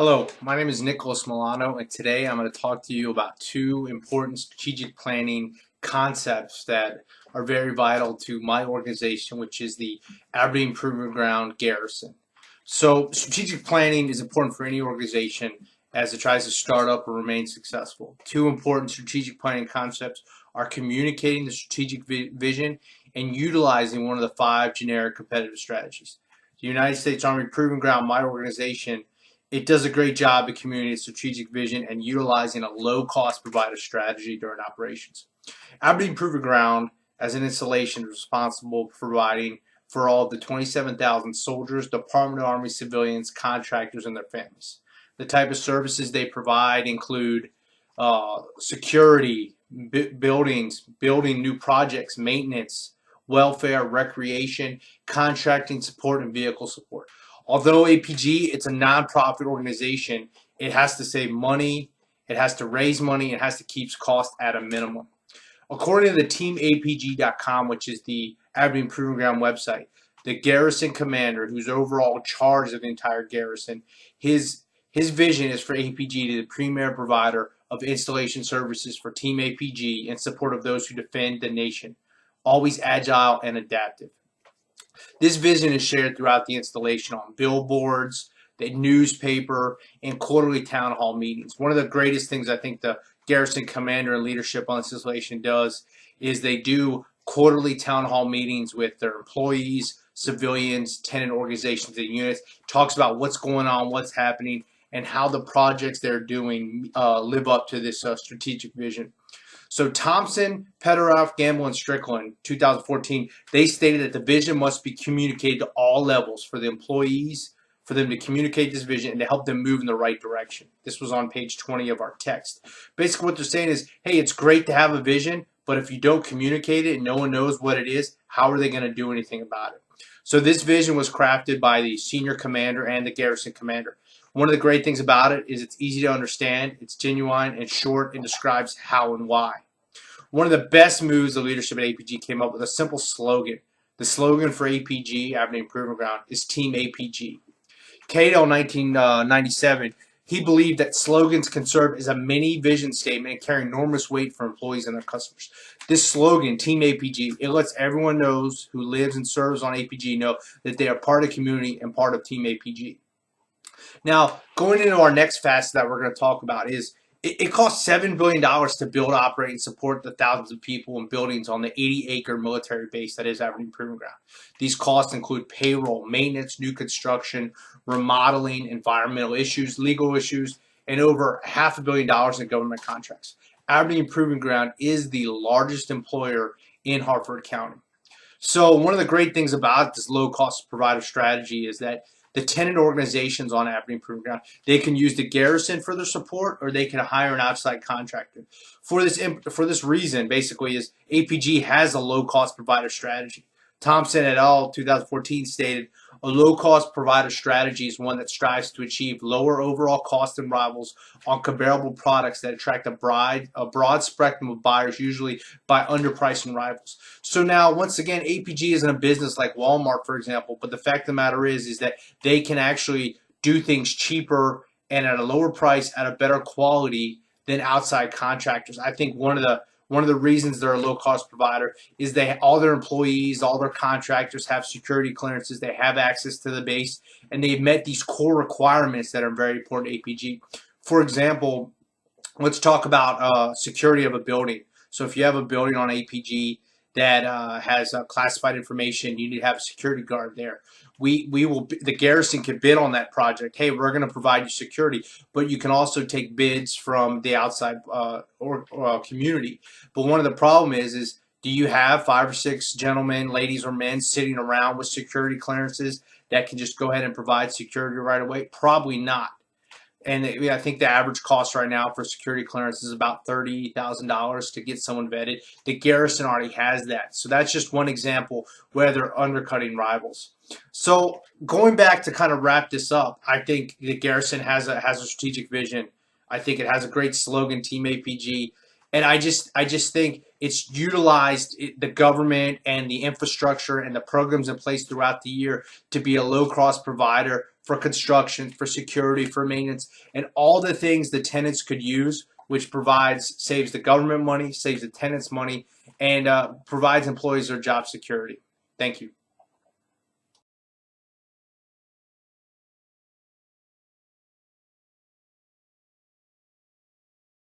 Hello, my name is Nicholas Milano, and today I'm going to talk to you about two important strategic planning concepts that are very vital to my organization, which is the Aberdeen Proving Ground Garrison. So, strategic planning is important for any organization as it tries to start up or remain successful. Two important strategic planning concepts are communicating the strategic vision and utilizing one of the five generic competitive strategies. The United States Army Proving Ground, my organization, it does a great job at communicating strategic vision and utilizing a low-cost provider strategy during operations. Aberdeen Proving Ground, as an installation, is responsible for providing for all of the 27,000 soldiers, Department of Army civilians, contractors, and their families. The type of services they provide include security, buildings, building new projects, maintenance, welfare, recreation, contracting support, and vehicle support. Although APG, it's a nonprofit organization, it has to save money, it has to raise money, it has to keep costs at a minimum. According to the teamapg.com, which is the Aberdeen Proving Ground website, the garrison commander, who's overall in charge of the entire garrison, his vision is for APG to be the premier provider of installation services for Team APG in support of those who defend the nation, always agile and adaptive. This vision is shared throughout the installation on billboards, the newspaper, and quarterly town hall meetings. One of the greatest things I think the garrison commander and leadership on this installation does is they do quarterly town hall meetings with their employees, civilians, tenant organizations, and units. Talks about what's going on, what's happening, and how the projects they're doing live up to this strategic vision. So Thompson, Pederoff, Gamble, and Strickland, 2014, they stated that the vision must be communicated to all levels for the employees, for them to communicate this vision and to help them move in the right direction. This was on page 20 of our text. Basically what they're saying is, hey, it's great to have a vision, but if you don't communicate it and no one knows what it is, how are they going to do anything about it? So this vision was crafted by the senior commander and the garrison commander. One of the great things about it is it's easy to understand, it's genuine and short, and describes how and why. One of the best moves the leadership at APG came up with a simple slogan. The slogan for APG, Aberdeen Proving Ground, is Team APG. Cato, 1997, he believed that slogans can serve as a mini vision statement and carry enormous weight for employees and their customers. This slogan, Team APG, it lets everyone knows who lives and serves on APG know that they are part of the community and part of Team APG. Now, going into our next facet that we're going to talk about is it costs $7 billion to build, operate, and support the thousands of people and buildings on the 80-acre military base that is Aberdeen Proving Ground. These costs include payroll, maintenance, new construction, remodeling, environmental issues, legal issues, and over $500 million in government contracts. Aberdeen Proving Ground is the largest employer in Hartford County. So one of the great things about this low-cost provider strategy is that the tenant organizations on Aberdeen Proving Ground, they can use the garrison for their support, or they can hire an outside contractor. For this reason, basically, is APG has a low-cost provider strategy. Thompson et al. 2014 stated, a low-cost provider strategy is one that strives to achieve lower overall cost than rivals on comparable products that attract a broad spectrum of buyers, usually by underpricing rivals. So now, once again, APG isn't a business like Walmart, for example, but the fact of the matter is that they can actually do things cheaper and at a lower price at a better quality than outside contractors. I think one of the reasons they're a low-cost provider is all their employees, all their contractors have security clearances, they have access to the base, and they've met these core requirements that are very important to APG. For example, let's talk about security of a building. So if you have a building on APG that has classified information, you need to have a security guard there. The garrison can bid on that project. Hey, we're going to provide you security, but you can also take bids from the outside community. But one of the problem is do you have 5 or 6 gentlemen, ladies, or men sitting around with security clearances that can just go ahead and provide security right away? Probably not. And I think the average cost right now for security clearance is about $30,000 to get someone vetted. The garrison already has that. So that's just one example where they're undercutting rivals. So going back to kind of wrap this up, I think the garrison has a strategic vision. I think it has a great slogan, Team APG. And I just think it's utilized the government and the infrastructure and the programs in place throughout the year to be a low-cost provider for construction, for security, for maintenance, and all the things the tenants could use, which saves the government money, saves the tenants money, and provides employees their job security. Thank you.